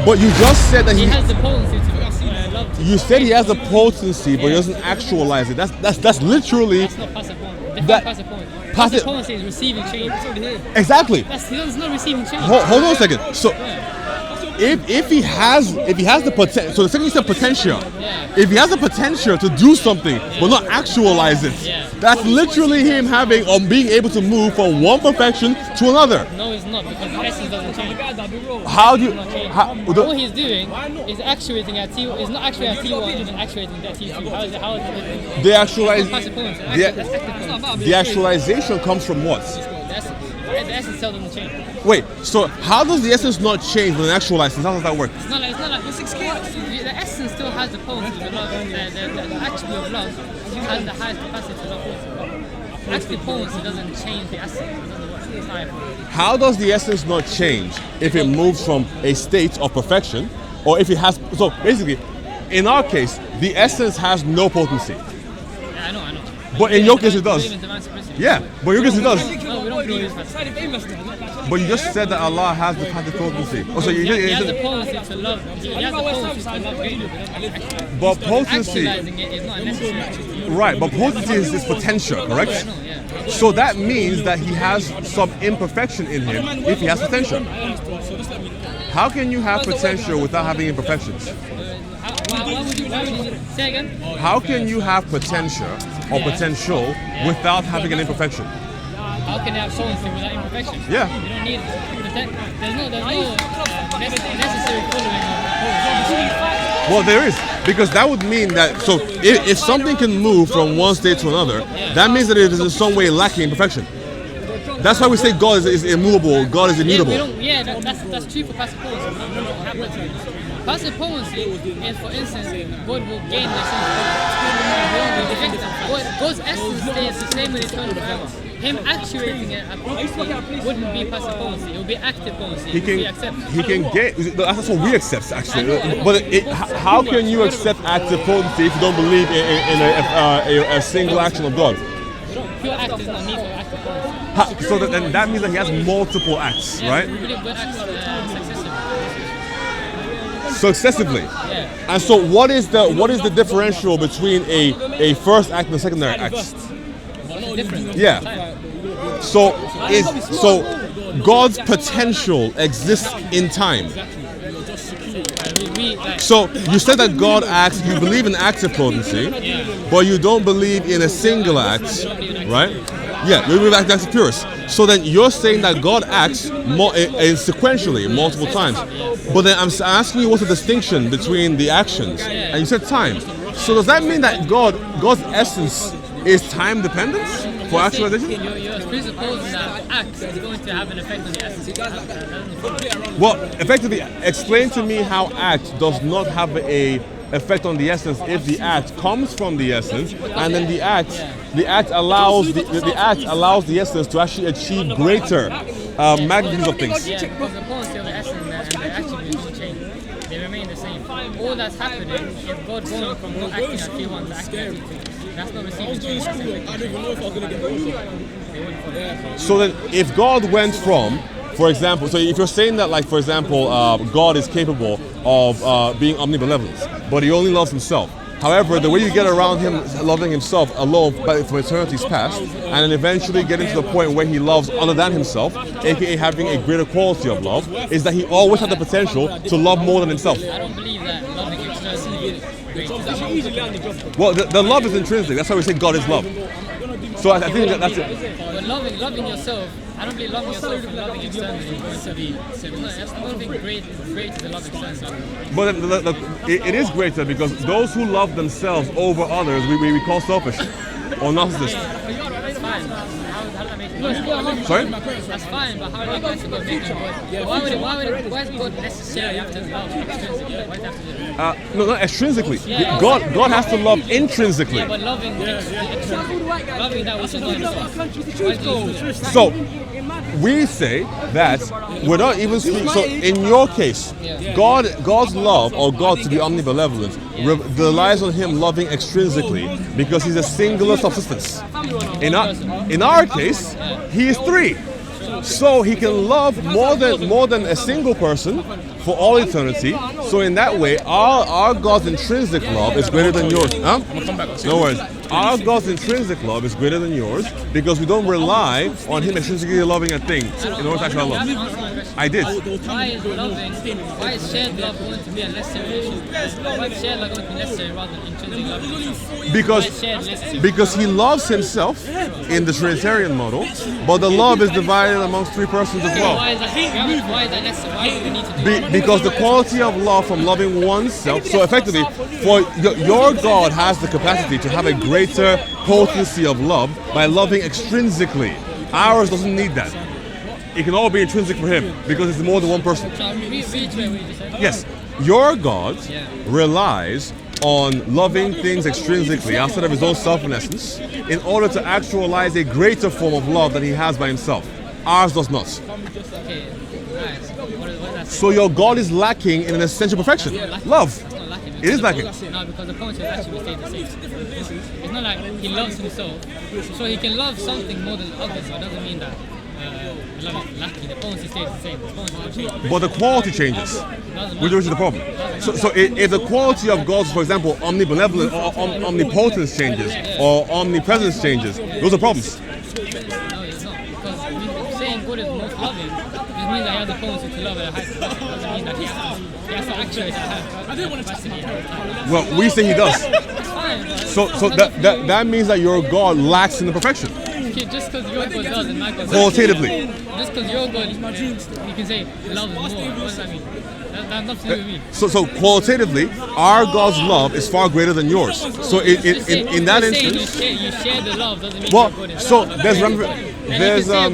But you just said that He has the potency to love. You said he has the potency, but he doesn't actualize it. That's literally. That's not passive potency. That- Passive potency. passive- Passive potency is receiving change. Exactly. He's not receiving change. Hold on a second. So, if he has the potential, so the second you said potential, if he has the potential to do something but not actualize it, that's literally him having or being able to move from one perfection to another. No, it's not, because the essence doesn't change. How do you? What he's doing is actuating at T. Is not actually at T1 and actuating at T2. How is it? The actualize. Passive potency. The actualization comes from what? The essence still doesn't change. Wait, so how does the essence not change when it actualizes? How does that work? It's not like the essence still has the potency to love. The attribute of love has the highest capacity to love. Actually, potency doesn't change the essence. It doesn't work. It's not. How does the essence not change if it moves from a state of perfection, or if it has? So basically, in our case, the essence has no potency. Yeah, I know. But in your case, it does. Yeah, but in your case, it does. No, we don't believe in. But you just said that Allah has the potency. Oh, so He has the potency to love. He has the potency to love greatly. But potency, Actualizing it is not necessary. right? But potency is potential, correct? So that means that he has some imperfection in him if he has potential. How can you have potential without having imperfections? Why would you say again? How can you have potential or potential without having an imperfection? How can you have potency without imperfection? Yeah. You don't need it. There's no necessary following of potency. Well, there is, because that would mean that, so if something can move from one state to another, that means that it is in some way lacking imperfection. That's why we say God is immovable, God is immutable. That's true for passive potency. Passive potency is, for instance, God will gain the essence. God's essence stays the same with eternal forever. Him actuating it wouldn't be passive potency. It would be active potency. He can get. That's what we accept, actually. But how can you accept active potency if you don't believe in a single action of God? Pure act is not needed for active potency. So then that means that he has multiple acts, right? We believe God acts Successively. Yeah. And so what is the differential between a first act and a secondary act? Different. Yeah. So God's potential exists in time. So you said that God acts, you believe in active potency, but you don't believe in a single act, right? Yeah, you believe in active purist. So then you're saying that God acts sequentially, multiple times. But then I'm asking you what's the distinction between the actions, and you said time. So does that mean that God's essence is time dependent for actualization? You're presupposing that the act is going to have an effect on the essence. Well, effectively, explain to me how act does not have a effect on the essence if the act comes from the essence, and then the act allows the essence to actually achieve greater magnitudes of things. Yeah, because the potency of the essence and the attributes don't change. They remain the same. All that's happening is God going from not acting at T1 to acting at T2. That's not receiving change. So then, if God went from, for example, so if you're saying that, like, for example, God is capable of being omnibenevolent, but he only loves himself. However, the way you get around him loving himself alone from eternity's past, and then eventually getting to the point where he loves other than himself, aka having a greater quality of love, is that he always had the potential to love more than himself. I don't believe that loving externally is great. Well, the love is intrinsic. That's why we say God is love. So I think that's it. But loving yourself, I don't believe loving yourself and loving externally is going to be similar. That's nothing great to love externally. But it is greater because those who love themselves over others, we call selfish or narcissist. That's fine. How that make it? Sorry? That's fine, but how do you God make it? Why is God necessarily have to love extrinsically? Why does he have to do it? No, not extrinsically. God has to love intrinsically. Yeah, but loving that which is not himself. So we say that we're not even speaking. So in your case, God's love, or God to be omnibenevolent, relies on him loving extrinsically because he's a singular subsistence. In our case, he is three. So he can love more than a single person for all eternity. So in that way, our God's intrinsic love is greater than yours. Huh? No worries. Our God's intrinsic love is greater than yours because we don't rely on him extrinsically loving a thing in order to actually love. I did. Why is shared love going to be a necessary issue? Why is shared love going to be necessary rather than intrinsic love? Because he loves himself in the Trinitarian model, but the love is divided amongst three persons as well. Why is that necessary? Why do we need to do that? Because the quality of love from loving oneself, so effectively, for your God has the capacity to have a greater potency of love by loving extrinsically. Ours doesn't need that. It can all be intrinsic for him because it's more than one person. Yes, your God relies on loving things extrinsically outside of his own self and essence in order to actualize a greater form of love that he has by himself. Ours does not. Okay, nice. What is that? So your God is lacking in an essential perfection. Love. It's not lacking. It is lacking. No, because the point is actually stay the same. It's not like he loves himself, so he can love something more than others. So it doesn't mean that love is lacking. The potency stays the same. The potency won't change. But the quality changes, which is the problem. So if the quality of God's, for example, omnibenevolence or omnipotence changes or omnipresence changes, those are problems. No, it's not. Because saying God is most loving just means that he has the potency to love at a high capacity. It doesn't mean that he has to actuate at a high capacity at a time. Well, we say he does. It's fine. So that means that your God lacks in the perfection. Okay, just because your God does and my God doesn't. Qualitatively. Just because your God, you can say love more. What does that mean? That has nothing to do with me. So qualitatively, our God's love is far greater than yours. So in that instance, you share the love doesn't mean well, your God is so love. there's God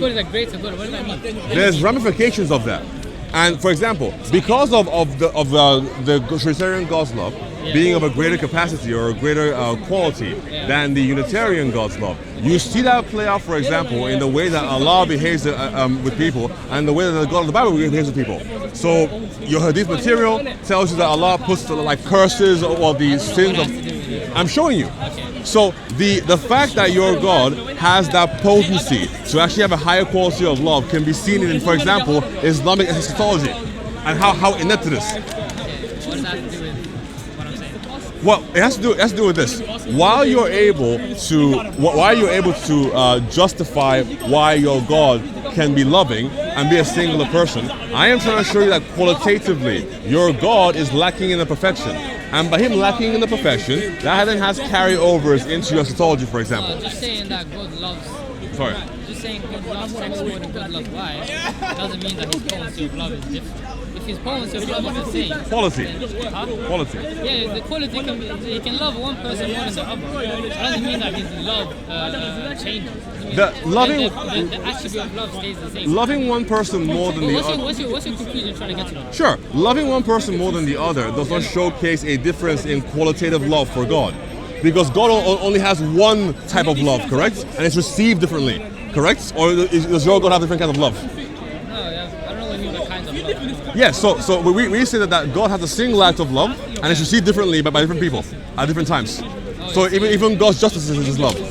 is a greater God. What does that mean? there's ramifications of that. And for example, because of the Trinitarian God's love being of a greater capacity or a greater quality than the Unitarian God's love, you see that play out, for example, in the way that Allah behaves with people and the way that the God of the Bible behaves with people. So your Hadith material tells you that Allah puts like curses or the sins of. I'm showing you. So the fact that your God has that potency to actually have a higher quality of love can be seen in, for example, Islamic eschatology and how inept it is. What does that have to do with what I'm saying? Well, it has to do with this. While you're able to justify why your God can be loving and be a singular person, I am trying to show you that qualitatively your God is lacking in the perfection. And by him lacking in the perfection, that then has carryovers into your eschatology, for example. Just saying that God loves. Sorry. Just saying God loves sex more than God loves Y doesn't mean that his potency of love is different. If his potency of love is the same. Quality. Quality. Yeah, the quality can be. He can love one person more than the other. It doesn't mean that his love changes. The loving the attribute of love stays the same. loving one person more than the other. What's your conclusion trying to get to? Sure, loving one person more than the other does not showcase a difference in qualitative love for God. Because God only has one type of love, correct? And it's received differently, correct? Or does your God have different kinds of love? No, I don't know what you mean by kinds of love. Yes, so we say that God has a single act of love and it's received differently by different people at different times. So even God's justice is his love. No,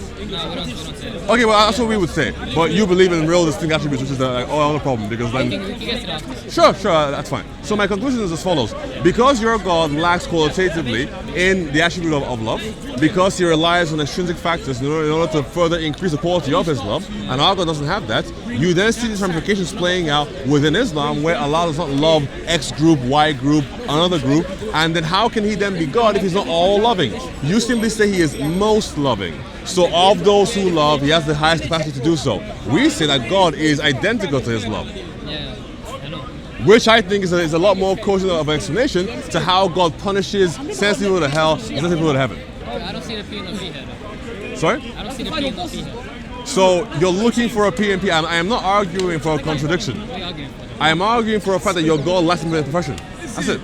we don't say that. Okay, well that's what we would say. But you believe in real distinct attributes, which is the other problem. Because then, We can get to that. sure, that's fine. So my conclusion is as follows: because your God lacks qualitatively in the attribute of love, because he relies on extrinsic factors in order to further increase the quality of his love, and our God doesn't have that, you then see these ramifications playing out within Islam, where Allah does not love X group, Y group, another group, and then how can he then be God if he's not all loving? You simply say he is most loving. So of those who love, he has the highest capacity to do so. We say that God is identical to his love. Yeah, I know. Which I think is a lot more cogent of an explanation to how God punishes sends people to hell and sends people to heaven. I don't see the P and the V here. Sorry? I don't see the P and the V here. So you're looking for a P and P. I am not arguing for a contradiction. What are you arguing for? I am arguing for a fact that your God lacks in perfection. That's it.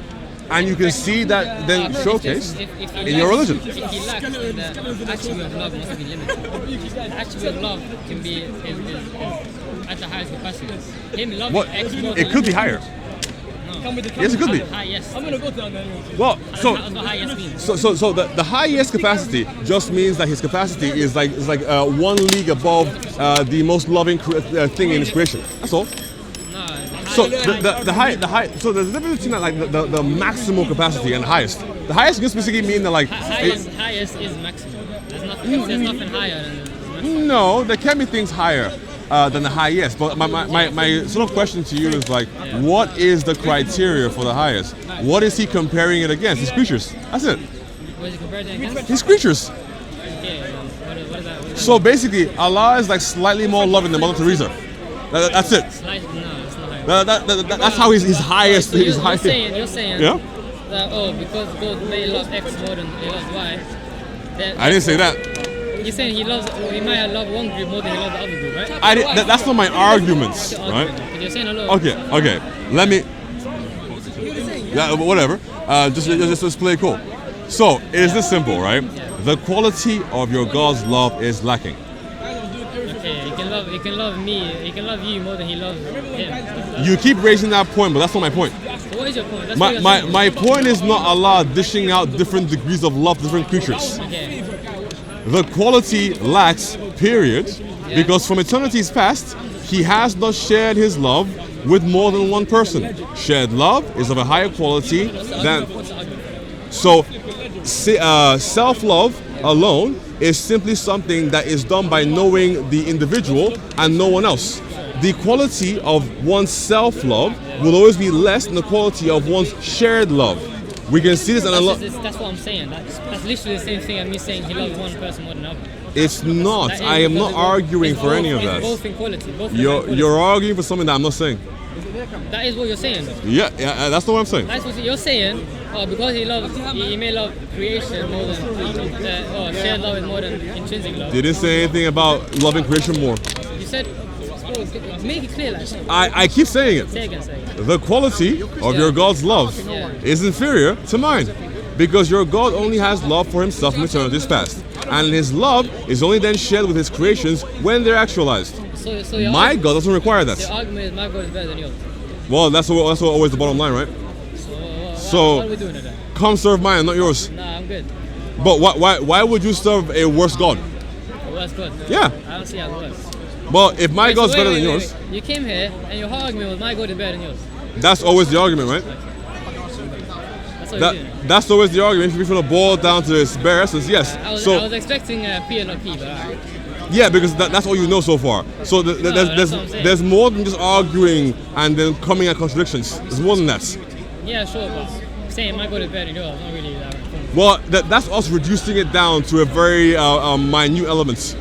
And you can see that then showcased in your religion. If he lacks, then the attribute of love must be limited. The attribute of love can be is at the highest capacity. Him loving What? X more It could be higher. No. Yes, it could be. Highest. I'm gonna go down there. Well, so That's what highest means. so the highest capacity just means that his capacity is like 1 league above the most loving thing in his creation. That's all. No. So the high. So there's a difference between like the maximal capacity and the highest. The highest just basically mean that like highest is maximum. There's nothing higher than maximum. no, there can be things higher than the highest. But my sort of question to you is like, what is the criteria for the highest? What is he comparing it against? His creatures. That's it. What is he compared to against? His creatures. Okay, what is that? So basically, Allah is like slightly more loving than Mother Teresa. That's it. No, it's not higher. That's how he's highest. So He's highest. you're saying Yeah. that because God may love X more than he loves Y. I didn't say that. You're saying he might love one group more than he loves the other group, right? That's not my arguments, right? But you're saying a lot. Okay. Let me. Yeah, whatever. Just play it cool. So it is this simple, right? The quality of your God's love is lacking. Okay, he can love me. He can love you more than he loves him. You keep raising that point, but that's not my point. So what is your point? That's what you're saying. My point is not Allah dishing out different degrees of love to different creatures. Okay. The quality lacks, period, because from eternity's past, he has not shared his love with more than one person. Shared love is of a higher quality than... So, self-love alone is simply something that is done by knowing the individual and no one else. The quality of one's self-love will always be less than the quality of one's shared love. We can see this, and that's what I'm saying. That's literally the same thing as me saying he loves one person more than another. It's not. I am not arguing for any of that. Both in quality. You're arguing for something that I'm not saying. That is what you're saying. Yeah, that's not what I'm saying. That's what you're saying. Because he may love creation more than, shared love is more than intrinsic love. You didn't say anything about loving creation more. You said, make it clear like that. I keep saying it. Say again. The quality of your God's love is inferior to mine. Because your God only has love for himself in eternity's past. And his love is only then shared with his creations when they're actualized. So my God doesn't require that. The argument is my God is better than yours. Well, that's always the bottom line, right? So what are we doing today? Come serve mine, not yours. Nah, I'm good. But why would you serve a worse God? A worse God? Yeah. I don't see how it works. Well, if my God's better than yours... You came here and your argument was my God is better than yours. That's always the argument, right? That's always the argument. If you're going to boil down to its bare essence, yes. I was expecting P and not P, but alright. Yeah, because that's all you know so far. So there's more than just arguing and then coming at contradictions. There's more than that. Yeah, sure, but saying my God is better than yours, not really that. Well, that's us reducing it down to a very minute element.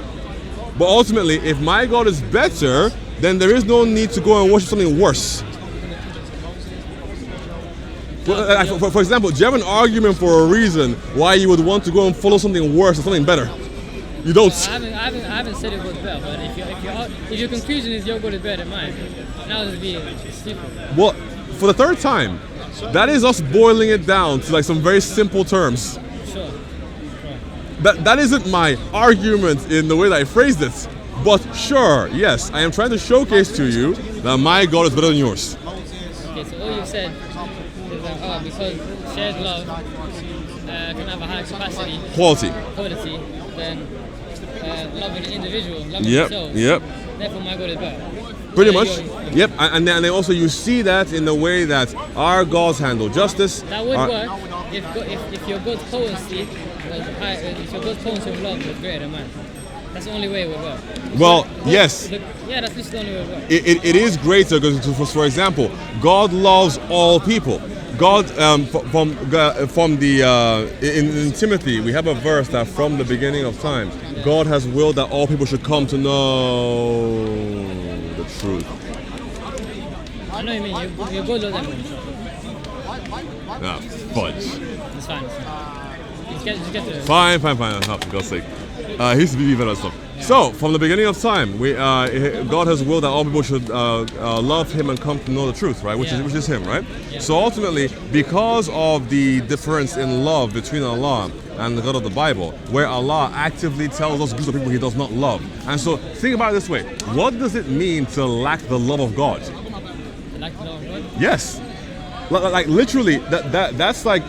But ultimately, if my God is better, then there is no need to go and worship something worse. For example, do you have an argument for a reason why you would want to go and follow something worse or something better? You don't. I haven't said it was better, but if your conclusion is your God is better than mine, now it's being stupid. Well, for the third time, that is us boiling it down to like some very simple terms. Sure. That isn't my argument in the way that I phrased it. But sure, yes, I am trying to showcase to you that my God is better than yours. Okay, so all you've said is that because shared love can have a higher capacity, quality, than loving an individual, loving yourself. Therefore, my God is better. Pretty much. Yep. And then also you see that in the way that our gods handle justice. That would work if your God's potency was high, if your God's potency of love was greater than mine. That's the only way it would work. Well, yes. That's just the only way it would work. It is greater because, for example, God loves all people. God, in Timothy, we have a verse that from the beginning of time, God has willed that all people should come to know the truth. I know what you mean. You're good at that. Nah, fudge. It's fine. Just get to it. Fine. Oh, for God's sake. He used to be better stuff. So, from the beginning of time, God has willed that all people should love Him and come to know the truth, right? Which is Him, right? Yeah. So ultimately, because of the difference in love between Allah and the God of the Bible, where Allah actively tells us groups of people He does not love. And so, think about it this way. What does it mean to lack the love of God? To lack the love of God? Yes. Like literally, that's like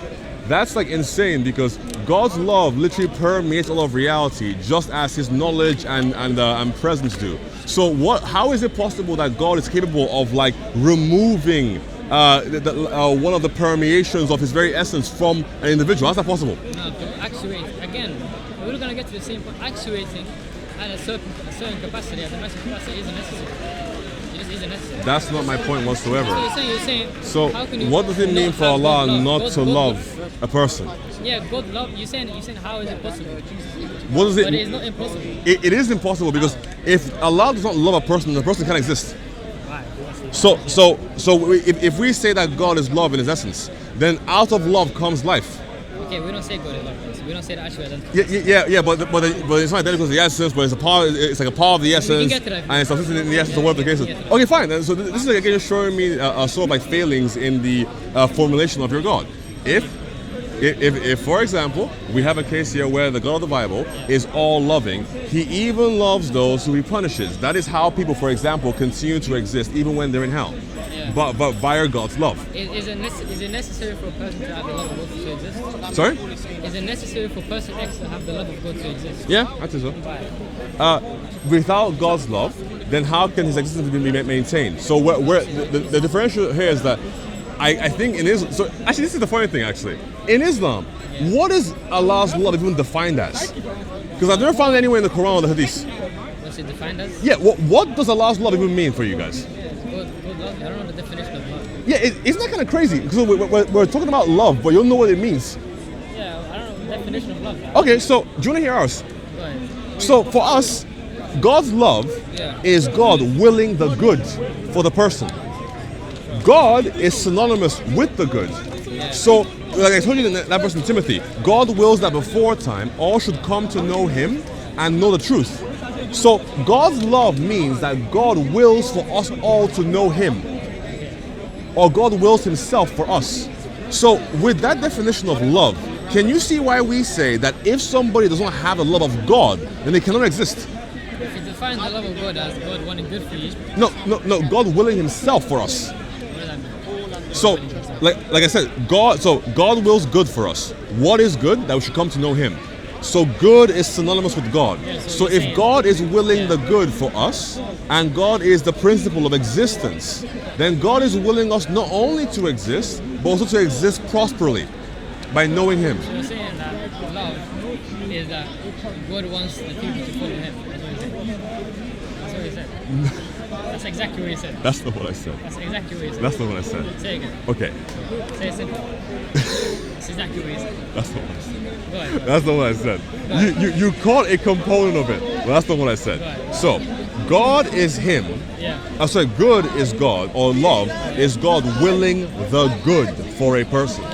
insane, because God's love literally permeates all of reality, just as His knowledge and presence do. So how is it possible that God is capable of like removing one of the permeations of His very essence from an individual? How's that possible? No, to actuate, again, we're going to get to the same point. Actuating at a certain capacity, at the maximum capacity, isn't necessary. It just isn't necessary. That's not my point whatsoever. So you're saying, so how can you what does it mean for Allah not to love a person? Yeah, God love. You're saying how is it possible? What does it? But it's not impossible. It is impossible, because if Allah does not love a person, the person can't exist. So if we say that God is love in His essence, then out of love comes life. Okay, we don't say God is love. We don't say that actually identical. Yeah, but it's not identical to the essence, but it's a part. It's like a part of the essence, get to that. and it's subsistent in the essence of what the case is. Okay, fine. So this is again showing me sort of like failings in the formulation of your God. If, for example, we have a case here where the God of the Bible is all loving, He even loves those who He punishes. That is how people, for example, continue to exist even when they're in hell. Yeah. But via God's love. Is it necessary for a person to have the love of God to exist? Sorry? Is it necessary for person X to have the love of God to exist? Yeah, I think so. Without God's love, then how can His existence be maintained? So the differential here is that I think in Islam, so actually this is the funny thing actually. In Islam, what is Allah's love even defined as? Because I've never found it anywhere in the Quran or the Hadith. What's it defined as? Yeah, what does Allah's love even mean for you guys? Good love. I don't know the definition of love. Yeah, isn't that kind of crazy? Because we're talking about love, but you don't know what it means. Yeah, I don't know the definition of love. Okay, so do you want to hear ours? Go ahead. So for us, God's love is God willing the good for the person. God is synonymous with the good. So, like I told you in that verse in Timothy, God wills that before time all should come to know Him and know the truth. So God's love means that God wills for us all to know Him, or God wills Himself for us. So with that definition of love, can you see why we say that if somebody does not have the love of God, then they cannot exist? If you define the love of God as God wanting good for you. No, God willing Himself for us. So, like I said, God wills good for us. What is good? That we should come to know Him. So good is synonymous with God. So if God is willing the good for us, and God is the principle of existence, then God is willing us not only to exist, but also to exist prosperly by knowing Him. So you're saying that love is that God wants the people to follow Him. That's what you said. That's exactly what you said. That's not what I said. That's exactly what you said. That's not what I said. Say again. Okay. Say it simple. That's exactly what you said. That's not what I said. Go ahead. That's not what I said. You caught a component of it, but that's not what I said. So, God is Him. Yeah. I said good is God, or love is God willing the good for a person.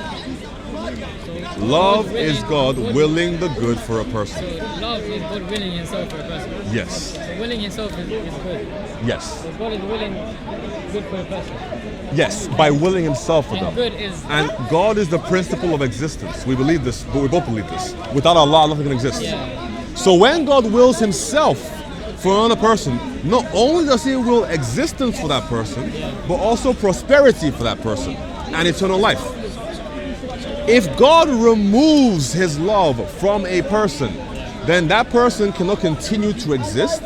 Love is God willing the good for a person. So love is God willing Himself for a person. Yes. So willing Himself is good. Yes. So God is willing good for a person. Yes, by willing Himself for And them. good is. And God is the principle of existence. We believe this, but we both believe this. Without Allah, nothing can exist. Yeah. So when God wills Himself for another person, not only does He will existence for that person, but also prosperity for that person and eternal life. If God removes His love from a person, then that person cannot continue to exist.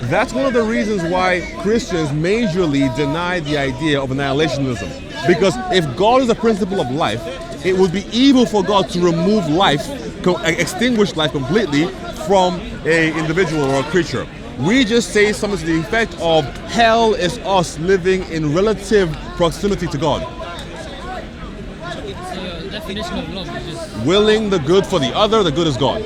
That's one of the reasons why Christians majorly deny the idea of annihilationism. Because if God is the principle of life, it would be evil for God to remove life, extinguish life completely from an individual or a creature. We just say something to the effect of hell is us living in relative proximity to God. Definition of love is just willing the good for the other, the good is God.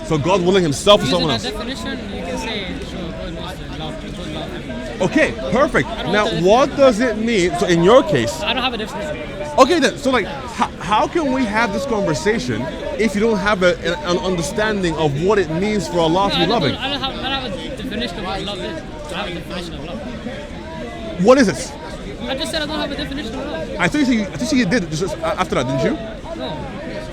So God willing Himself for someone else. Using that definition, you can say, sure, God wants to love, God love. Okay, perfect. Now, what does it mean? So, in your case, I don't have a definition. Okay, then. So, like, how can we have this conversation if you don't have an understanding of what it means for Allah to be loving? I don't have a definition of what love is. I have a definition of love. What is it? I just said I don't have a definition of love. I think you did just after that, didn't you? No.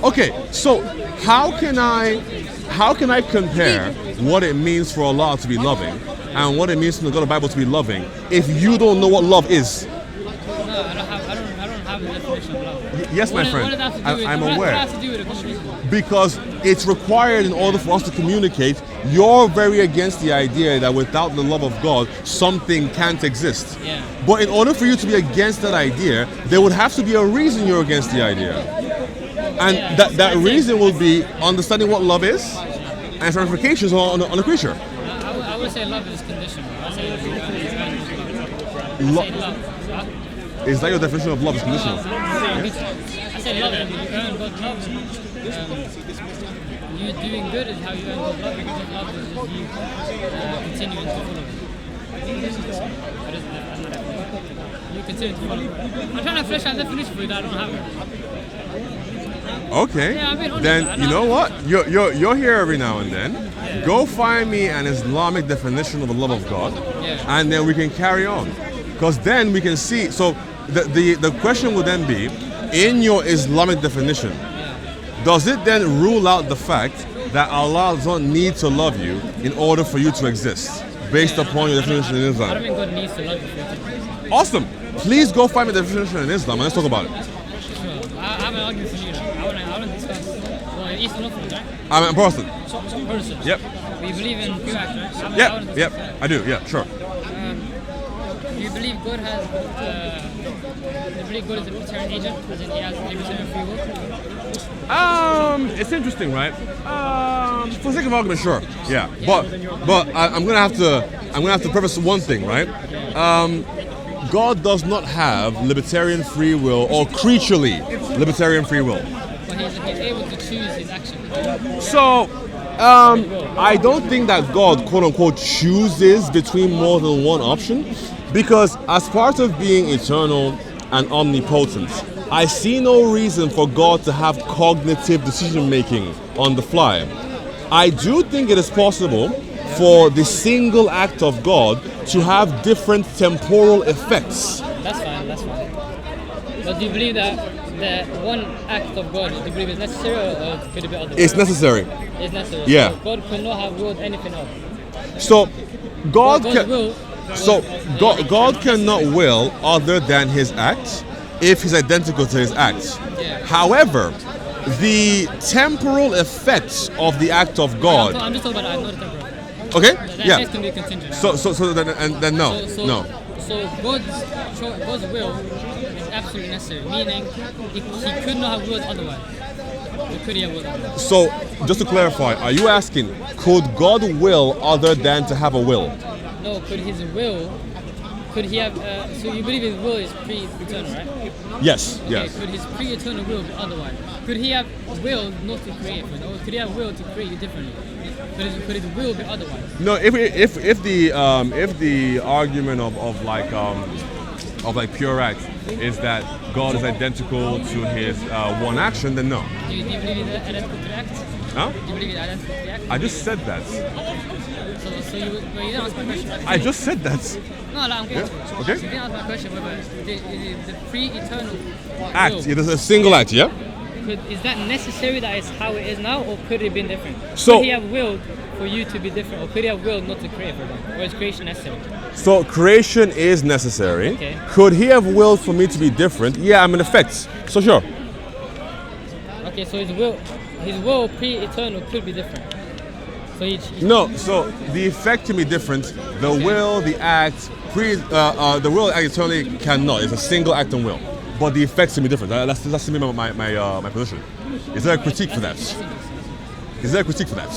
Okay, so how can I compare what it means for Allah to be loving and what it means for the God of the Bible to be loving if you don't know what love is? No, I don't have have a definition of love. Yes, my What friend. does that have to do with, I'm what aware. does that have to do with a conversation? Because it's required in order for us to communicate. You're very against the idea that without the love of God, something can't exist. Yeah. But in order for you to be against that idea, there would have to be a reason you're against the idea. And that reason will be understanding what love is and its ramifications on a creature. I would say love is conditional. I say love is love. Is that your definition of love is conditional? I say love is you earn God's love. You doing good is how you earn God's love, because love is just you continuing to follow Him. You continue to follow Him. I'm trying to flesh out the definition for you that I don't have it. Okay. Yeah, I mean, then you know what? You're here every now and then. Yeah. Go find me an Islamic definition of the love of God, Yeah. and then we can carry on. Because then we can see. So the question would then be, in your Islamic definition, does it then rule out the fact that Allah doesn't need to love you in order for you to exist, based upon your definition in I don't Islam? think God needs to love you for it to exist. Awesome. Please go find me the definition in Islam and let's talk about it. Sure. I have an argument for you. I want to discuss. Well, Eastern Orthodox, right? I'm a Protestant. Protestants. Yep. We believe in pure act, right? I wanna Yep. discuss Yep. that. I do. Yeah. Sure. Do you believe God has? Do you believe God is a libertarian agent, as in He has libertarian free will? It's interesting, right? For the sake of argument, sure. Yeah. But I'm gonna have to preface one thing, right? God does not have libertarian free will or creaturely libertarian free will. But he's able to choose his action. So, I don't think that God, quote unquote, chooses between more than one option, because as part of being eternal and omnipotent, I see no reason for God to have cognitive decision making on the fly. I do think it is possible for the single act of God to have different temporal effects. That's fine. But do you believe that the one act of God, do you believe is necessary, or could it be otherwise? It's necessary. It's necessary. Yeah. So God could not have willed anything else. So God God's will. God cannot will other than his act if he's identical to his act. Yeah. However, the temporal effects of the act of God. I'm just talking about that, not the temporal. Okay? The Yeah. effects can be contingent. So then no. No. So God's will is absolutely necessary, meaning he could not have willed otherwise. Or could he have willed otherwise? So just to clarify, are you asking, could God will other than to have a will? No, could he have, so you believe his will is pre-eternal, right? Yes, Okay, yes. could his pre-eternal will be otherwise? Could he have willed not to create, or could he have willed to create you differently? Could his will be otherwise? No, if the argument of pure act is that God is identical to his one action, then no. Do you believe he's identical to the act? Huh? Do you believe he's identical to the act? I just said that. So you didn't answer my question. I just said that. No, I'm getting to it. Okay. So you didn't answer my question whether the pre-eternal Act. will, It is a single act, yeah? is that necessary that is how it is now, or could it have been different? So- could he have willed for you to be different, or could he have willed not to create for them? Or is creation necessary? So creation is necessary. Okay. Could he have willed for me to be different? Yeah, I'm in effect. So sure. Okay, so his will pre-eternal could be different. So No, so the effect can be different. The will, the act, the will act eternally cannot. It's a single act and will. But the effects can be different. That's simply my position. Is there a critique for that? Is there a critique for that?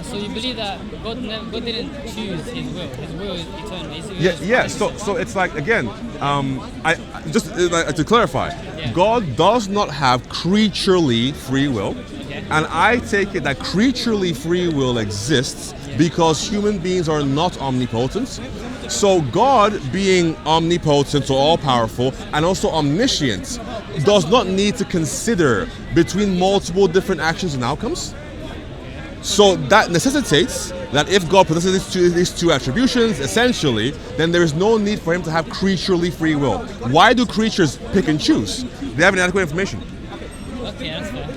So you believe that God didn't choose his will. His will is eternal. His will is Yeah. So it's like, again, I just to clarify, Yeah. God does not have creaturely free will, Okay. and I take it that creaturely free will exists because human beings are not omnipotent. So God, being omnipotent or all-powerful and also omniscient, does not need to consider between multiple different actions and outcomes. So that necessitates that if God possesses these two attributions, essentially, then there is no need for him to have creaturely free will. Why do creatures pick and choose? They have inadequate information. Okay, that's fair.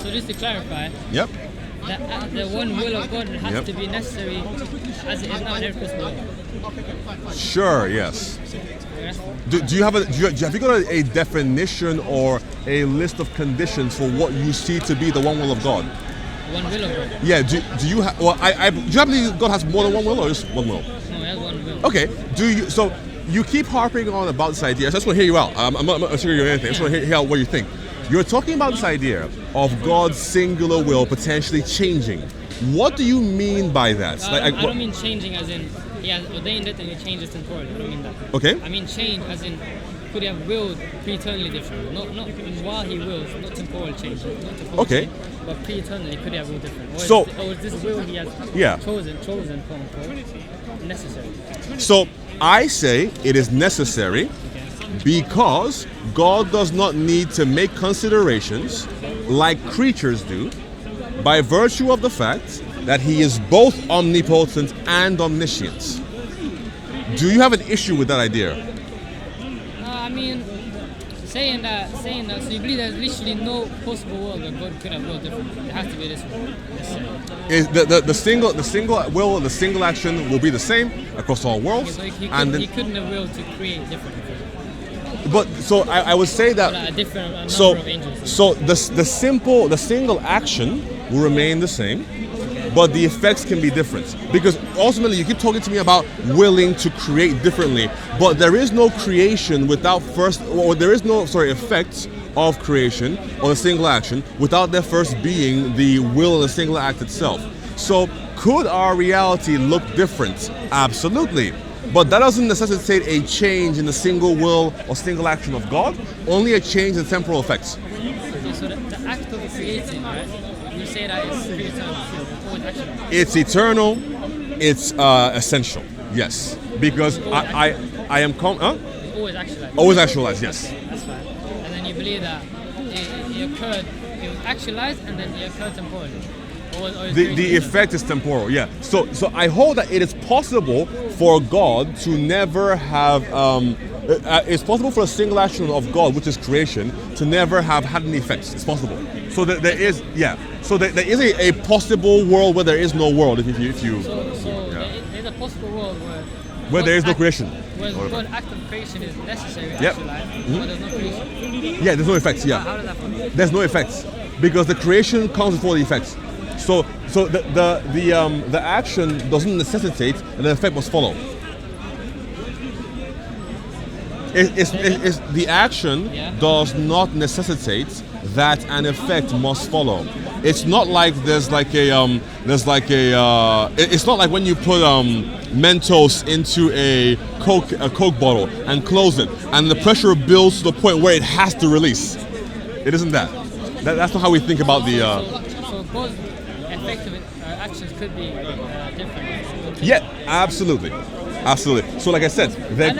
So just to clarify, Yep. the one will of God has Yep. to be necessary as it is now in every person's will. Sure, yes. Fair Do you have have you got a definition or a list of conditions for what you see to be the one will of God? One will of God. Yeah. Do you have? Well, do you believe God has more than one will or just one will? No, he has one will. Okay. So you keep harping on about this idea. So I just want to hear you out. I'm not sure you're anything. I just want to hear what you think. You're talking about this idea of God's singular will potentially changing. What do you mean by that? I don't mean changing as in he has ordained it and he changes temporally. I don't mean that. Okay. I mean change as in could he have willed pre-eternally different? Not while he wills, not temporal change. Not temporal change, but pre-eternally could he have willed different? Or is this will he has chosen quote unquote necessary? So I say it is necessary because God does not need to make considerations like creatures do by virtue of the fact that he is both omnipotent and omniscient. Do you have an issue with that idea? I mean, saying that, so you believe there's literally no possible world that God could have willed differently. It has to be this one. Is the single will, the single action will be the same across all worlds. Okay, so he couldn't have willed to create differently. But so I would say that a number of angels. So the single action will remain the same, but the effects can be different. Because ultimately you keep talking to me about willing to create differently, but there is no creation without effects of creation or a single action without there first being the will of the single act itself. So could our reality look different? Absolutely. But that doesn't necessitate a change in the single will or single action of God, only a change in temporal effects. Okay, so the act of creating, right? You say that it's eternal. It's eternal, it's essential, yes. Because I am... Always actualized. Always actualized, yes. That's fine. And then you believe that it was actualized and then it occurred temporally. The effect is temporal, yeah. So I hold that it is possible for God to never have... it's possible for a single action of God, which is creation, to never have had any effects. It's possible. So there is, So there is a possible world where there is no world. If you there's a possible world where there is no creation. Where God's act of creation is necessary, actualized, but there's no creation. Yeah, there's no effects. Yeah. How does that happen? There's no effects because the creation comes before the effects. So the action doesn't necessitate that the effect must follow. The action does not necessitate that an effect must follow. It's not like it's not like when you put Mentos into a Coke bottle and close it, and the pressure builds to the point where it has to release. It isn't that. That's not how we think about the. So God's effective actions could be different. Yeah, absolutely. So like I said, there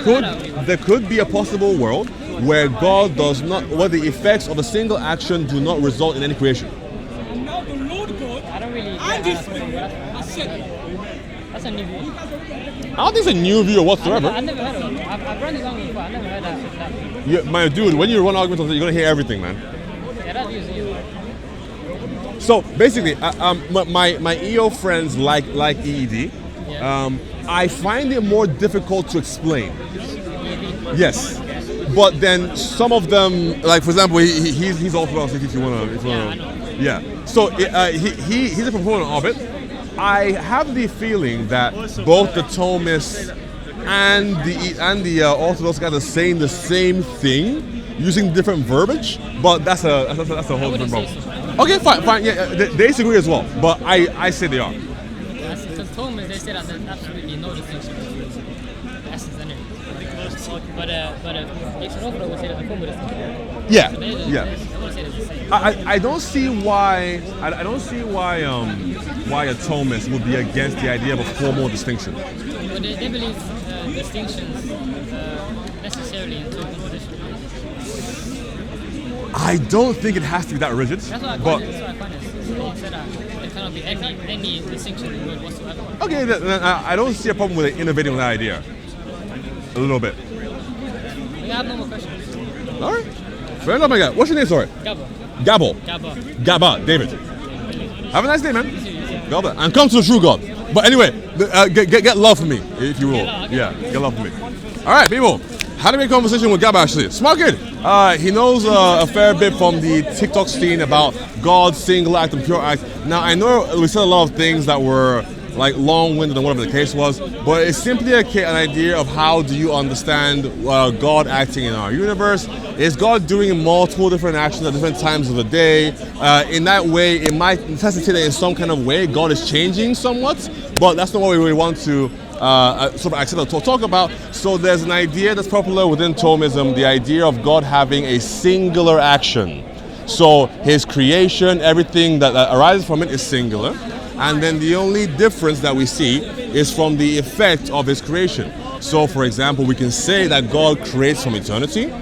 could be a possible world where God does not, where the effects of a single action do not result in any creation. I don't really that's a new view. I don't think it's a new view whatsoever. I've never heard of it. I've run this argument before. I've never heard that. Yeah, my dude, when you run arguments, you're gonna hear everything, man. Yeah, that view is new. So basically, my EO friends like EED. I find it more difficult to explain. Yes, but then some of them, like for example, he's Orthodox. If you wanna, yeah. So he's a proponent of it. I have the feeling that both the Thomists and the Orthodox guys are saying the same thing using different verbiage, but that's a whole different problem. Okay, fine. Yeah, they disagree as well, but I say they are. Because Thomists, they say that there's absolutely no distinction between essence and it. But Orthodox would say that the form is distinction. Yeah, so they would say it's the same. I don't see why a Thomist would be against the idea of a formal distinction. But they believe distinctions necessarily into composition. I don't think it has to be that rigid. That's what I find it. They said that there cannot be any distinction in word whatsoever. Okay, then I don't see a problem with innovating with that idea. A little bit. We have no more questions. All right. Fair enough, my guy. What's your name, sorry? Gabba. Gabba, David. Have a nice day, man. Gabba. And come to the true God. But anyway, get love for me, if you will. Yeah, get love for me. All right, people. Had a great conversation with Gab actually. Smart kid. He knows a fair bit from the TikTok scene about God's single act and pure act. Now I know we said a lot of things that were like long-winded and whatever the case was, but it's simply an idea of how do you understand God acting in our universe. Is God doing multiple different actions at different times of the day? In that way, it might necessitate that in some kind of way God is changing somewhat, but that's not what we really want to sort of accept or talk about. So there's an idea that's popular within Thomism, the idea of God having a singular action. So his creation, everything that arises from it is singular. And then the only difference that we see is from the effect of his creation. So for example, we can say that God creates from eternity,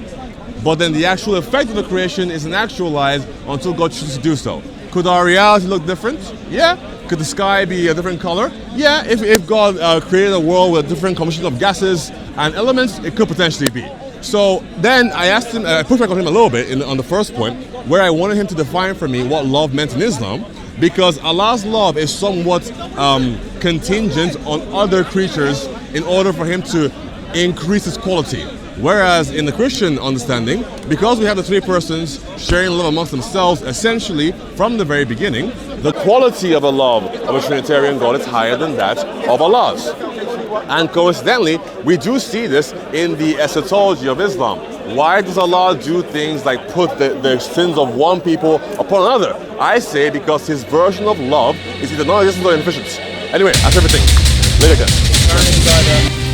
but then the actual effect of the creation isn't actualized until God chooses to do so. Could our reality look different? Yeah. Could the sky be a different color? Yeah. If God created a world with different combinations of gases and elements, it could potentially be. So then I asked him, I pushed back on him a little bit on the first point, where I wanted him to define for me what love meant in Islam, because Allah's love is somewhat contingent on other creatures in order for him to increase its quality. Whereas in the Christian understanding, because we have the three persons sharing love amongst themselves, essentially from the very beginning, the quality of the love of a Trinitarian God is higher than that of Allah's. And coincidentally, we do see this in the eschatology of Islam. Why does Allah do things like put the sins of one people upon another? I say because his version of love is either non-existent or inefficient. Anyway, that's everything. Later, guys.